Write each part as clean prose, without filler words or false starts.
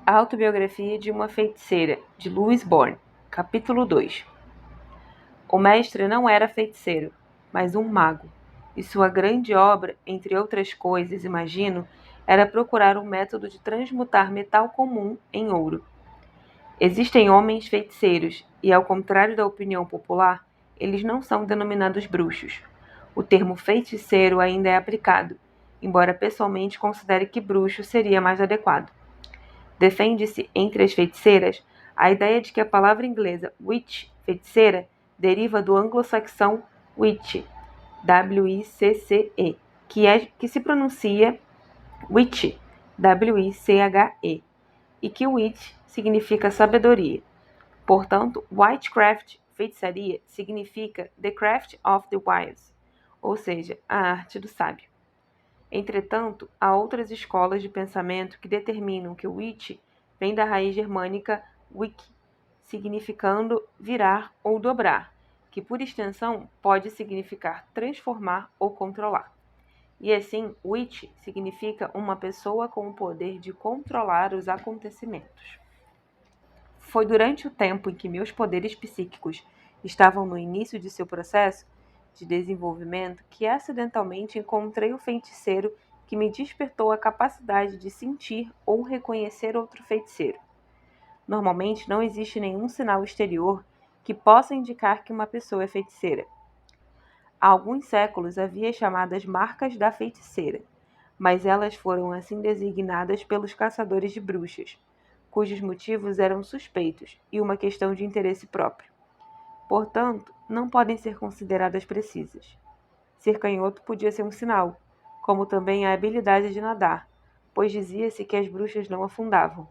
A Autobiografia de uma Feiticeira, de Louise Bourne, capítulo 2. O mestre não era feiticeiro, mas um mago, e sua grande obra, entre outras coisas, imagino, era procurar um método de transmutar metal comum em ouro. Existem homens feiticeiros, e ao contrário da opinião popular, eles não são denominados bruxos. O termo feiticeiro ainda é aplicado, embora pessoalmente considere que bruxo seria mais adequado. Defende-se entre as feiticeiras a ideia de que a palavra inglesa witch, feiticeira, deriva do anglo-saxão witche, W-I-C-C-E, que se pronuncia witche, W-I-C-H-E, e que witch significa sabedoria. Portanto, witchcraft, feitiçaria, significa the craft of the wise, ou seja, a arte do sábio. Entretanto, há outras escolas de pensamento que determinam que o witch vem da raiz germânica wic, significando virar ou dobrar, que por extensão pode significar transformar ou controlar. E assim, witch significa uma pessoa com o poder de controlar os acontecimentos. Foi durante o tempo em que meus poderes psíquicos estavam no início de seu processo de desenvolvimento que acidentalmente encontrei o feiticeiro que me despertou a capacidade de sentir ou reconhecer outro feiticeiro. Normalmente não existe nenhum sinal exterior que possa indicar que uma pessoa é feiticeira. Há alguns séculos havia as chamadas marcas da feiticeira, mas elas foram assim designadas pelos caçadores de bruxas, cujos motivos eram suspeitos e uma questão de interesse próprio. Portanto, não podem ser consideradas precisas. Ser canhoto podia ser um sinal, como também a habilidade de nadar, pois dizia-se que as bruxas não afundavam.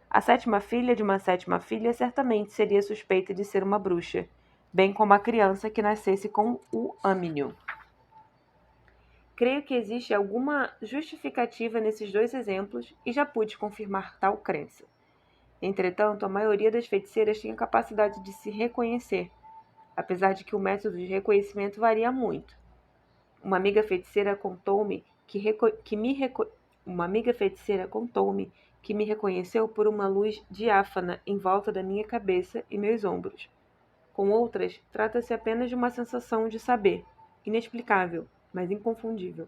A sétima filha de uma sétima filha certamente seria suspeita de ser uma bruxa, bem como a criança que nascesse com o âmino. Creio que existe alguma justificativa nesses dois exemplos e já pude confirmar tal crença. Entretanto, a maioria das feiticeiras tem a capacidade de se reconhecer, apesar de que o método de reconhecimento varia muito. Uma amiga feiticeira contou-me que me reconheceu por uma luz diáfana em volta da minha cabeça e meus ombros. Com outras, trata-se apenas de uma sensação de saber, inexplicável, mas inconfundível.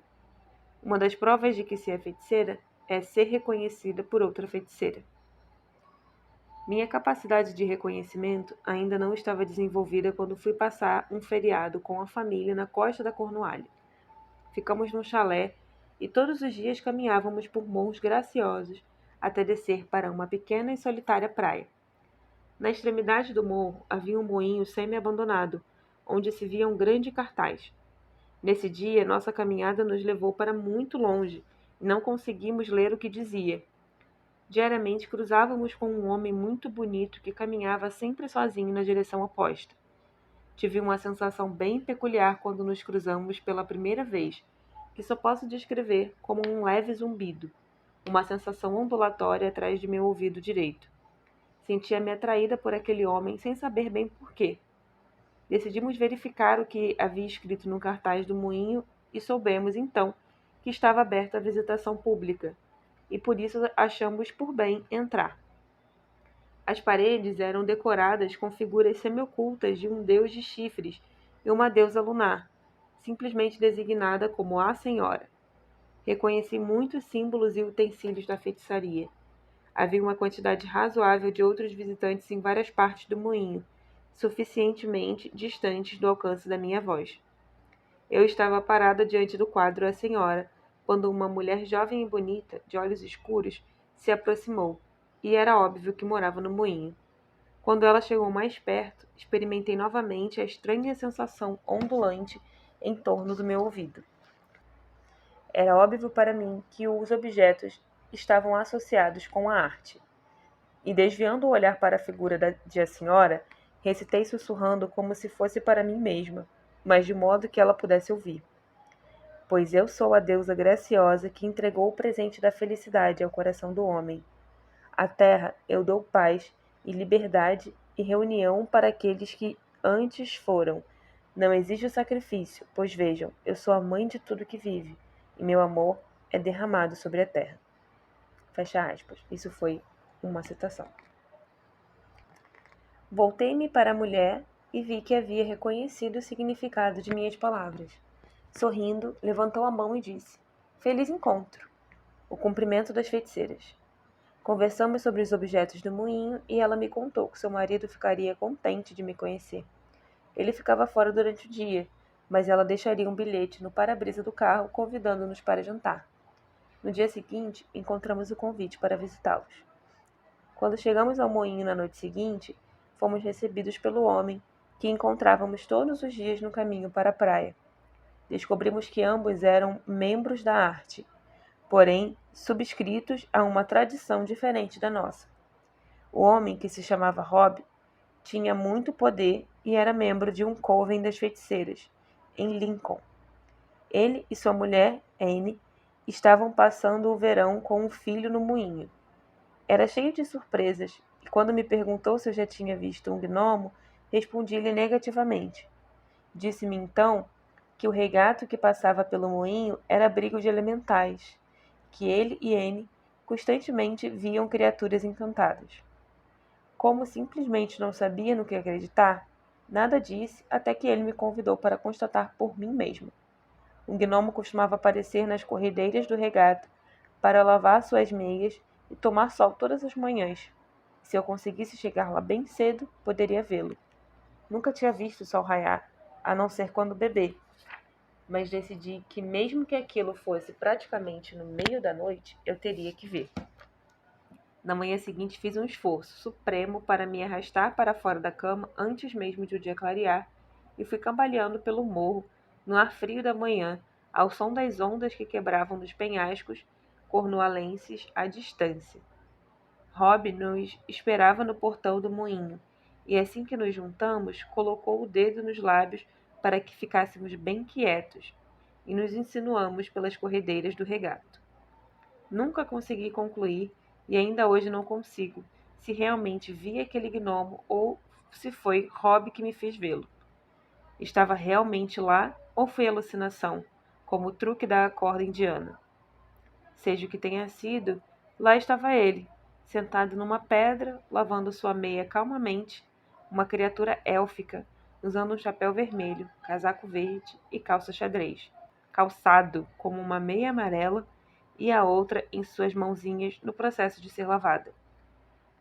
Uma das provas de que se é feiticeira é ser reconhecida por outra feiticeira. Minha capacidade de reconhecimento ainda não estava desenvolvida quando fui passar um feriado com a família na costa da Cornualha. Ficamos num chalé e todos os dias caminhávamos por morros graciosos até descer para uma pequena e solitária praia. Na extremidade do morro havia um moinho semi-abandonado, onde se via um grande cartaz. Nesse dia, nossa caminhada nos levou para muito longe e não conseguimos ler o que dizia. Diariamente cruzávamos com um homem muito bonito que caminhava sempre sozinho na direção oposta. Tive uma sensação bem peculiar quando nos cruzamos pela primeira vez, que só posso descrever como um leve zumbido, uma sensação ondulatória atrás de meu ouvido direito. Sentia-me atraída por aquele homem sem saber bem por quê. Decidimos verificar o que havia escrito no cartaz do moinho e soubemos, então, que estava aberto à visitação pública, e por isso achamos por bem entrar. As paredes eram decoradas com figuras semi-ocultas de um deus de chifres e uma deusa lunar, simplesmente designada como a Senhora. Reconheci muitos símbolos e utensílios da feitiçaria. Havia uma quantidade razoável de outros visitantes em várias partes do moinho, suficientemente distantes do alcance da minha voz. Eu estava parada diante do quadro A Senhora, quando uma mulher jovem e bonita, de olhos escuros, se aproximou, e era óbvio que morava no moinho. Quando ela chegou mais perto, experimentei novamente a estranha sensação ondulante em torno do meu ouvido. Era óbvio para mim que os objetos estavam associados com a arte. E desviando o olhar para a figura de a senhora, recitei sussurrando como se fosse para mim mesma, mas de modo que ela pudesse ouvir. Pois eu sou a deusa graciosa que entregou o presente da felicidade ao coração do homem. À terra eu dou paz e liberdade e reunião para aqueles que antes foram. Não exijo sacrifício, pois vejam, eu sou a mãe de tudo que vive, e meu amor é derramado sobre a terra. Fecha aspas. Isso foi Uma citação. Voltei-me para a mulher e vi que havia reconhecido o significado de minhas palavras. Sorrindo, levantou a mão e disse: Feliz encontro! O cumprimento das feiticeiras. Conversamos sobre os objetos do moinho e ela me contou que seu marido ficaria contente de me conhecer. Ele ficava fora durante o dia, mas ela deixaria um bilhete no para-brisa do carro convidando-nos para jantar. No dia seguinte, encontramos o convite para visitá-los. Quando chegamos ao moinho na noite seguinte, fomos recebidos pelo homem, que encontrávamos todos os dias no caminho para a praia. Descobrimos que ambos eram membros da arte, porém subscritos a uma tradição diferente da nossa. O homem, que se chamava Rob, tinha muito poder e era membro de um coven das feiticeiras, em Lincoln. Ele e sua mulher, Anne, estavam passando o verão com um filho no moinho. Era cheio de surpresas, e quando me perguntou se eu já tinha visto um gnomo, respondi-lhe negativamente. Disse-me então que o regato que passava pelo moinho era abrigo de elementais, que ele e Anne constantemente viam criaturas encantadas. Como simplesmente não sabia no que acreditar, nada disse até que ele me convidou para constatar por mim mesmo. Um gnomo costumava aparecer nas corredeiras do regato para lavar suas meias e tomar sol todas as manhãs. Se eu conseguisse chegar lá bem cedo, poderia vê-lo. Nunca tinha visto o sol raiar, a não ser quando bebê, mas decidi que mesmo que aquilo fosse praticamente no meio da noite, eu teria que ver. Na manhã seguinte fiz um esforço supremo para me arrastar para fora da cama antes mesmo de o dia clarear e fui cambaleando pelo morro, no ar frio da manhã, ao som das ondas que quebravam nos penhascos cornualenses à distância. Rob nos esperava no portão do moinho, e assim que nos juntamos, colocou o dedo nos lábios para que ficássemos bem quietos, e nos insinuamos pelas corredeiras do regato. Nunca consegui concluir, e ainda hoje não consigo, se realmente vi aquele gnomo ou se foi Rob que me fez vê-lo. Estava realmente lá ou foi alucinação, como o truque da corda indiana? Seja o que tenha sido, lá estava ele, sentado numa pedra, lavando sua meia calmamente, uma criatura élfica, usando um chapéu vermelho, casaco verde e calça xadrez, calçado como uma meia amarela e a outra em suas mãozinhas no processo de ser lavada.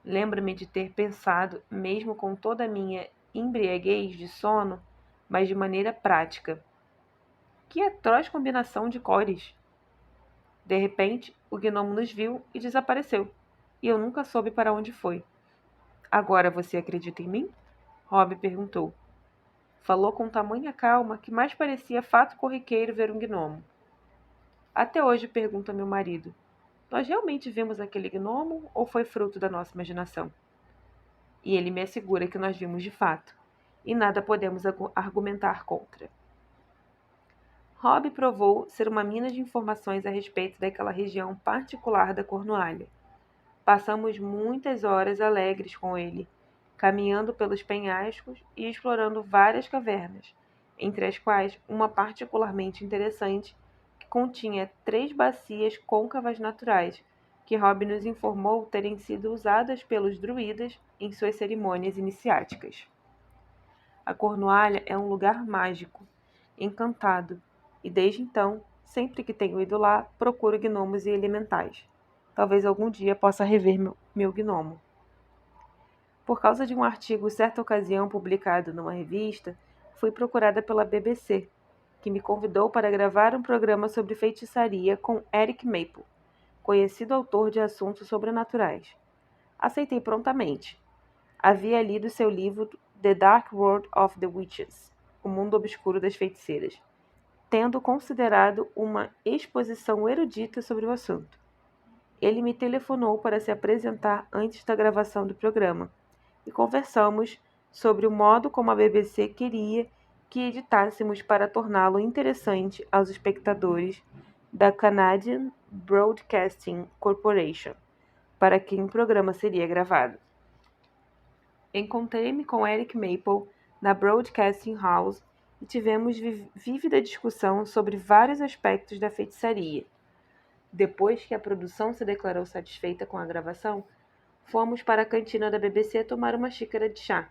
Lembro-me de ter pensado, mesmo com toda a minha embriaguez de sono, mas de maneira prática. Que atroz combinação de cores! De repente, o gnomo nos viu e desapareceu, e eu nunca soube para onde foi. Agora você acredita em mim? Rob perguntou. Falou com tamanha calma que mais parecia fato corriqueiro ver um gnomo. Até hoje pergunta meu marido. Nós realmente vimos aquele gnomo ou foi fruto da nossa imaginação? E ele me assegura que nós vimos de fato, e nada podemos argumentar contra. Rob provou ser uma mina de informações a respeito daquela região particular da Cornualha. Passamos muitas horas alegres com ele, caminhando pelos penhascos e explorando várias cavernas, entre as quais uma particularmente interessante que continha 3 bacias côncavas naturais, que Rob nos informou terem sido usadas pelos druidas em suas cerimônias iniciáticas. A Cornualha é um lugar mágico, encantado, e desde então, sempre que tenho ido lá, procuro gnomos e elementais. Talvez algum dia possa rever meu gnomo. Por causa de um artigo certa ocasião publicado numa revista, fui procurada pela BBC, que me convidou para gravar um programa sobre feitiçaria com Eric Maple, conhecido autor de assuntos sobrenaturais. Aceitei prontamente. Havia lido seu livro The Dark World of the Witches, O Mundo Obscuro das Feiticeiras, tendo considerado uma exposição erudita sobre o assunto. Ele me telefonou para se apresentar antes da gravação do programa e conversamos sobre o modo como a BBC queria que editássemos para torná-lo interessante aos espectadores da Canadian Broadcasting Corporation, para quem o programa seria gravado. Encontrei-me com Eric Maple na Broadcasting House e tivemos vívida discussão sobre vários aspectos da feitiçaria. Depois que a produção se declarou satisfeita com a gravação, Fomos para a cantina da BBC tomar uma xícara de chá.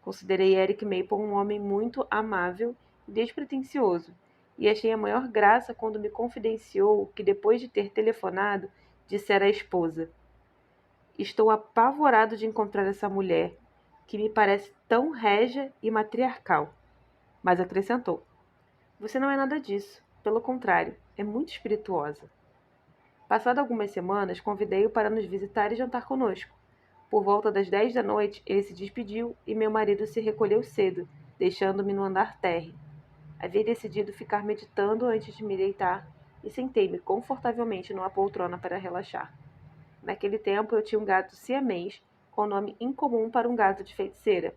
Considerei Eric Maple um homem muito amável e despretensioso, e achei a maior graça quando me confidenciou que, depois de ter telefonado, dissera à esposa: Estou apavorado de encontrar essa mulher, que me parece tão régia e matriarcal. Mas acrescentou: Você não é nada disso. Pelo contrário, é muito espirituosa. Passado algumas semanas, convidei-o para nos visitar e jantar conosco. Por volta das 10 da noite, ele se despediu e meu marido se recolheu cedo, deixando-me no andar térreo. Havia decidido ficar meditando antes de me deitar e sentei-me confortavelmente numa poltrona para relaxar. Naquele tempo, eu tinha um gato siamês, com nome incomum para um gato de feiticeira,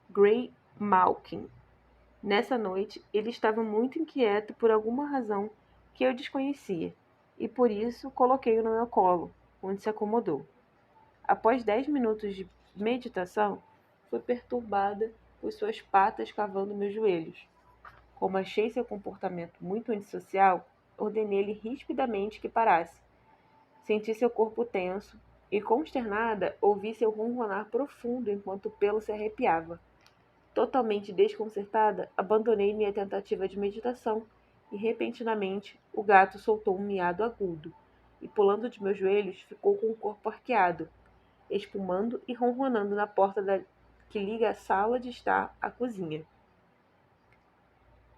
Grey Malkin. Nessa noite, ele estava muito inquieto por alguma razão que eu desconhecia, e por isso coloquei-o no meu colo, onde se acomodou. Após 10 minutos de meditação, fui perturbada por suas patas cavando meus joelhos. Como achei seu comportamento muito antissocial, ordenei-lhe rispidamente que parasse. Senti seu corpo tenso e, consternada, ouvi seu ronronar profundo enquanto o pelo se arrepiava. Totalmente desconcertada, abandonei minha tentativa de meditação e, repentinamente, o gato soltou um miado agudo e, pulando de meus joelhos, ficou com o corpo arqueado, espumando e ronronando na porta que liga a sala de estar à cozinha.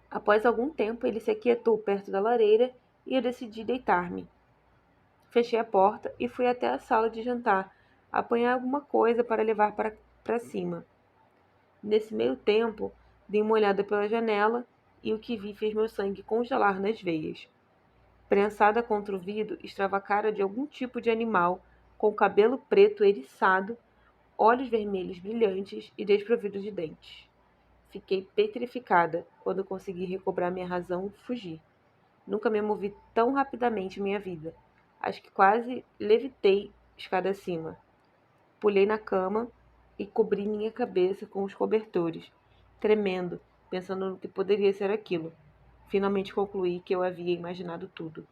Após algum tempo, ele se aquietou perto da lareira e eu decidi deitar-me. Fechei a porta e fui até a sala de jantar, apanhar alguma coisa para levar para cima. Nesse meio tempo, dei uma olhada pela janela e o que vi fez meu sangue congelar nas veias. Prensada contra o vidro estava a cara de algum tipo de animal, com cabelo preto eriçado, olhos vermelhos brilhantes e desprovido de dentes. Fiquei petrificada quando consegui recobrar minha razão e fugir. Nunca me movi tão rapidamente em minha vida. Acho que quase levitei escada acima. Pulei na cama e cobri minha cabeça com os cobertores, tremendo, pensando no que poderia ser aquilo. Finalmente concluí que eu havia imaginado tudo.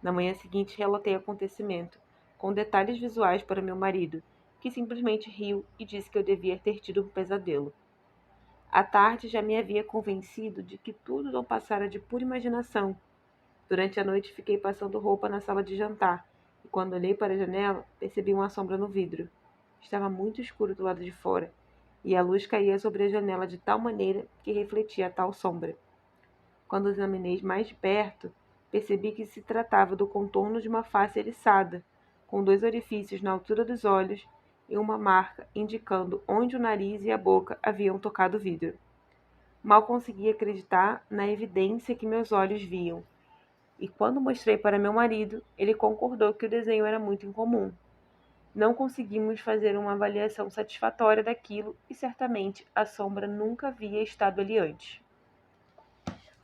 Na manhã seguinte, relatei o acontecimento, com detalhes visuais para meu marido, que simplesmente riu e disse que eu devia ter tido um pesadelo. À tarde já me havia convencido de que tudo não passara de pura imaginação. Durante a noite fiquei passando roupa na sala de jantar, e quando olhei para a janela, percebi uma sombra no vidro. Estava muito escuro do lado de fora, e a luz caía sobre a janela de tal maneira que refletia a tal sombra. Quando examinei mais de perto, percebi que se tratava do contorno de uma face eriçada, com 2 orifícios na altura dos olhos e uma marca indicando onde o nariz e a boca haviam tocado o vidro. Mal conseguia acreditar na evidência que meus olhos viam, e quando mostrei para meu marido, ele concordou que o desenho era muito incomum. Não conseguimos fazer uma avaliação satisfatória daquilo e certamente a sombra nunca havia estado ali antes.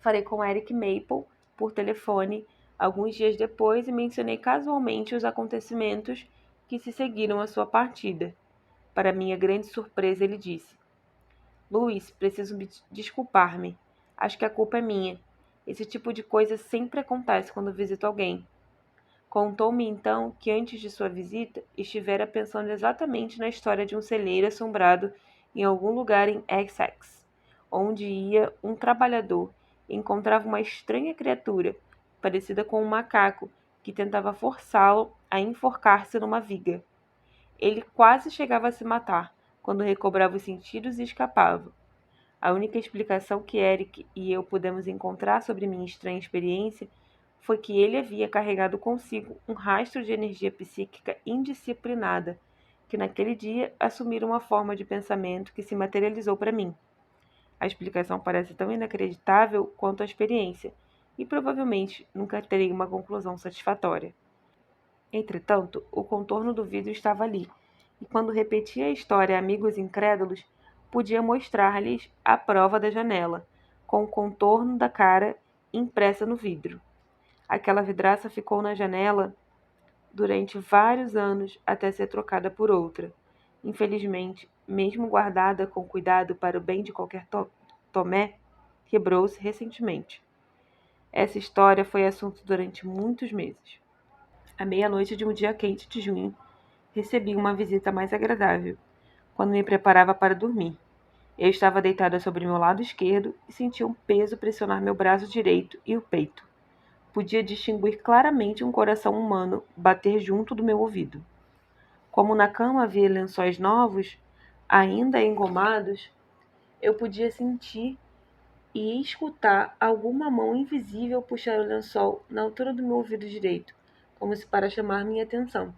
Falei com Eric Maple por telefone alguns dias depois e mencionei casualmente os acontecimentos que se seguiram à sua partida. Para minha grande surpresa, ele disse: Luiz, preciso desculpar-me. Acho que a culpa é minha. Esse tipo de coisa sempre acontece quando visito alguém. Contou-me então que antes de sua visita estivera pensando exatamente na história de um celeiro assombrado em algum lugar em Essex, onde ia um trabalhador e encontrava uma estranha criatura, parecida com um macaco, que tentava forçá-lo a enforcar-se numa viga. Ele quase chegava a se matar, quando recobrava os sentidos e escapava. A única explicação que Eric e eu pudemos encontrar sobre minha estranha experiência foi que ele havia carregado consigo um rastro de energia psíquica indisciplinada, que naquele dia assumira uma forma de pensamento que se materializou para mim. A explicação parece tão inacreditável quanto a experiência, e provavelmente nunca terei uma conclusão satisfatória. Entretanto, o contorno do vidro estava ali, e quando repetia a história a amigos incrédulos, podia mostrar-lhes a prova da janela, com o contorno da cara impressa no vidro. Aquela vidraça ficou na janela durante vários anos até ser trocada por outra. Infelizmente, mesmo guardada com cuidado para o bem de qualquer Tomé, quebrou-se recentemente. Essa história foi assunto durante muitos meses. À meia-noite de um dia quente de junho, Recebi uma visita mais agradável quando me preparava para dormir. Eu estava deitada sobre meu lado esquerdo e senti um peso pressionar meu braço direito e o peito. Podia distinguir claramente um coração humano bater junto do meu ouvido. Como na cama havia lençóis novos, ainda engomados, eu podia sentir e escutar alguma mão invisível puxar o lençol na altura do meu ouvido direito, como se para chamar minha atenção.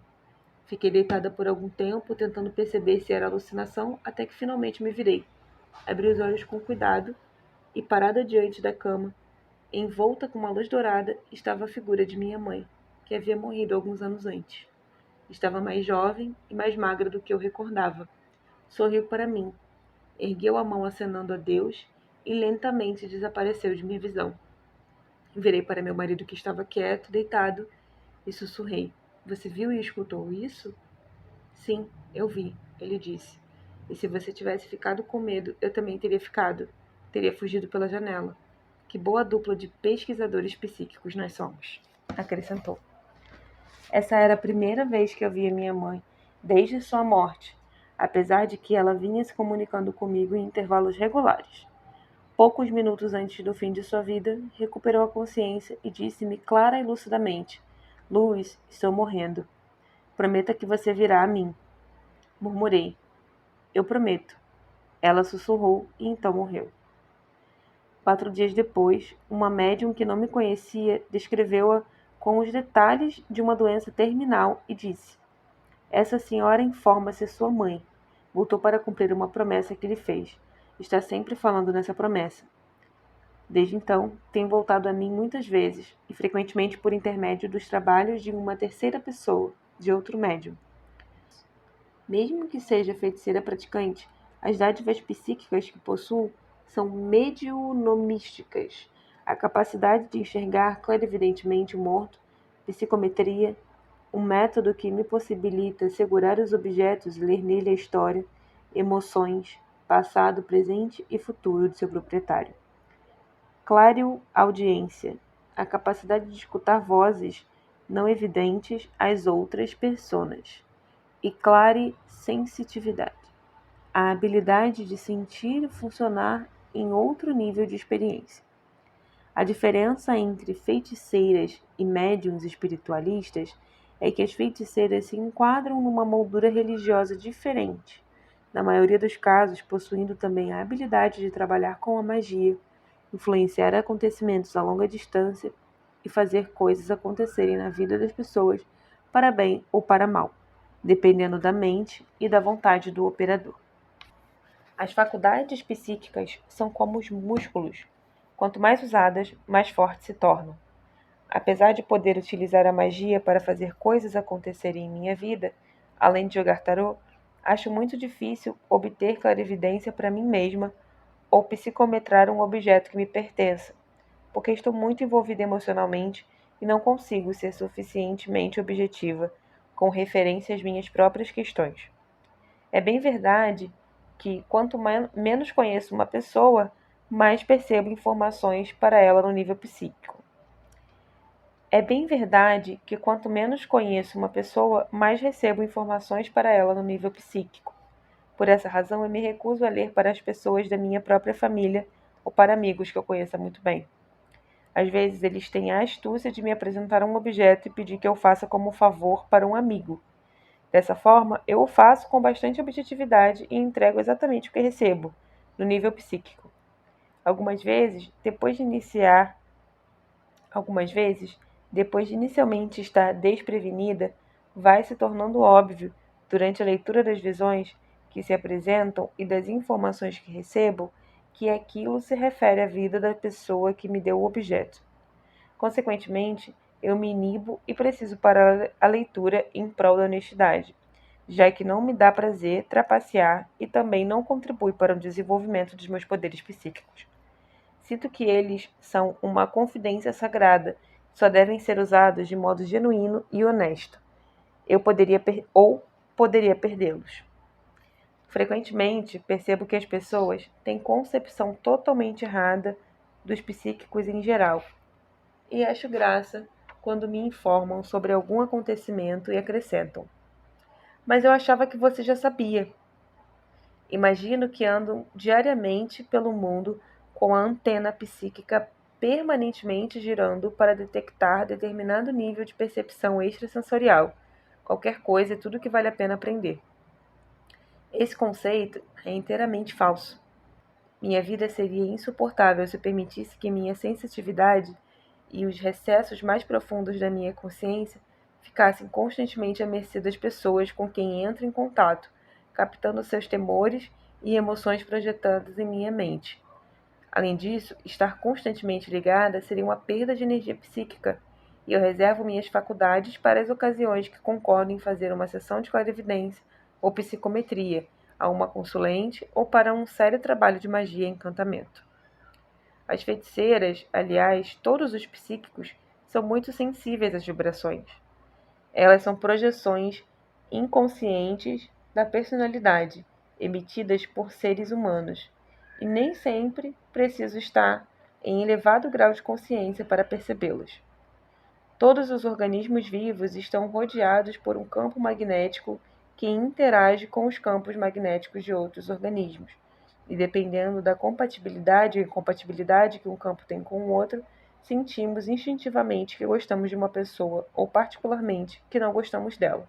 Fiquei deitada por algum tempo, tentando perceber se era alucinação, até que finalmente me virei. Abri os olhos com cuidado e, parada diante da cama, envolta com uma luz dourada, estava a figura de minha mãe, que havia morrido alguns anos antes. Estava mais jovem e mais magra do que eu recordava. Sorriu para mim, ergueu a mão acenando a Deus e lentamente desapareceu de minha visão. Virei para meu marido que estava quieto, deitado, e sussurrei. Você viu e escutou isso? Sim, eu vi, ele disse. E se você tivesse ficado com medo, eu também teria ficado. Teria fugido pela janela. Que boa dupla de pesquisadores psíquicos nós somos, acrescentou. Essa era a primeira vez que eu via minha mãe, desde sua morte, apesar de que ela vinha se comunicando comigo em intervalos regulares. Poucos minutos antes do fim de sua vida, recuperou a consciência e disse-me clara e lucidamente: Luiz, estou morrendo. Prometa que você virá a mim. Murmurei: Eu prometo. Ela sussurrou e então morreu. 4 dias depois, uma médium que não me conhecia descreveu-a com os detalhes de uma doença terminal e disse: Essa senhora informa ser sua mãe. Voltou para cumprir uma promessa que lhe fez. Está sempre falando nessa promessa. Desde então, tem voltado a mim muitas vezes, e frequentemente por intermédio dos trabalhos de uma terceira pessoa, de outro médium. Mesmo que seja feiticeira praticante, as dádivas psíquicas que possuo são mediunomísticas. A capacidade de enxergar clarividentemente o morto, psicometria, um método que me possibilita segurar os objetos e ler nele a história, emoções, passado, presente e futuro de seu proprietário. Clareaudiência, a capacidade de escutar vozes não evidentes às outras pessoas. E clarisensitividade, a habilidade de sentir e funcionar em outro nível de experiência. A diferença entre feiticeiras e médiuns espiritualistas é que as feiticeiras se enquadram numa moldura religiosa diferente, na maioria dos casos possuindo também a habilidade de trabalhar com a magia, influenciar acontecimentos a longa distância e fazer coisas acontecerem na vida das pessoas para bem ou para mal, dependendo da mente e da vontade do operador. As faculdades psíquicas são como os músculos. Quanto mais usadas, mais fortes se tornam. Apesar de poder utilizar a magia para fazer coisas acontecerem em minha vida, além de jogar tarô, acho muito difícil obter clarividência para mim mesma ou psicometrar um objeto que me pertença, porque estou muito envolvida emocionalmente e não consigo ser suficientemente objetiva com referência às minhas próprias questões. É bem verdade que quanto menos conheço uma pessoa, mais percebo informações para ela no nível psíquico. É bem verdade que quanto menos conheço uma pessoa, mais recebo informações para ela no nível psíquico. Por essa razão, eu me recuso a ler para as pessoas da minha própria família ou para amigos que eu conheça muito bem. Às vezes, eles têm a astúcia de me apresentar um objeto e pedir que eu faça como favor para um amigo. Dessa forma, eu o faço com bastante objetividade e entrego exatamente o que recebo, no nível psíquico. Algumas vezes, depois de inicialmente estar desprevenida, vai se tornando óbvio, durante a leitura das visões que se apresentam e das informações que recebo, que aquilo se refere à vida da pessoa que me deu o objeto. Consequentemente, eu me inibo e preciso parar a leitura em prol da honestidade, já que não me dá prazer trapacear e também não contribui para o desenvolvimento dos meus poderes psíquicos. Sinto que eles são uma confidência sagrada, só devem ser usados de modo genuíno e honesto. Eu poderia perdê-los. Frequentemente, percebo que as pessoas têm concepção totalmente errada dos psíquicos em geral, e acho graça quando me informam sobre algum acontecimento e acrescentam: Mas eu achava que você já sabia. Imagino que andam diariamente pelo mundo com a antena psíquica permanentemente girando para detectar determinado nível de percepção extrasensorial, qualquer coisa e tudo que vale a pena aprender. Esse conceito é inteiramente falso. Minha vida seria insuportável se eu permitisse que minha sensitividade e os recessos mais profundos da minha consciência ficassem constantemente à mercê das pessoas com quem entro em contato, captando seus temores e emoções projetadas em minha mente. Além disso, estar constantemente ligada seria uma perda de energia psíquica, e eu reservo minhas faculdades para as ocasiões que concordo em fazer uma sessão de clarividência ou psicometria, a uma consulente ou para um sério trabalho de magia e encantamento. As feiticeiras, aliás, todos os psíquicos, são muito sensíveis às vibrações. Elas são projeções inconscientes da personalidade, emitidas por seres humanos, e nem sempre preciso estar em elevado grau de consciência para percebê-las. Todos os organismos vivos estão rodeados por um campo magnético que interage com os campos magnéticos de outros organismos, e dependendo da compatibilidade ou incompatibilidade que um campo tem com o outro, sentimos instintivamente que gostamos de uma pessoa ou particularmente que não gostamos dela.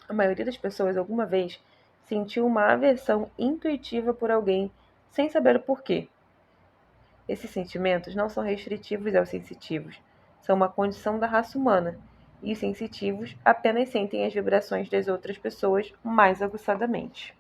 A maioria das pessoas alguma vez sentiu uma aversão intuitiva por alguém sem saber o porquê. Esses sentimentos não são restritivos aos sensitivos, são uma condição da raça humana, e os sensitivos apenas sentem as vibrações das outras pessoas mais aguçadamente.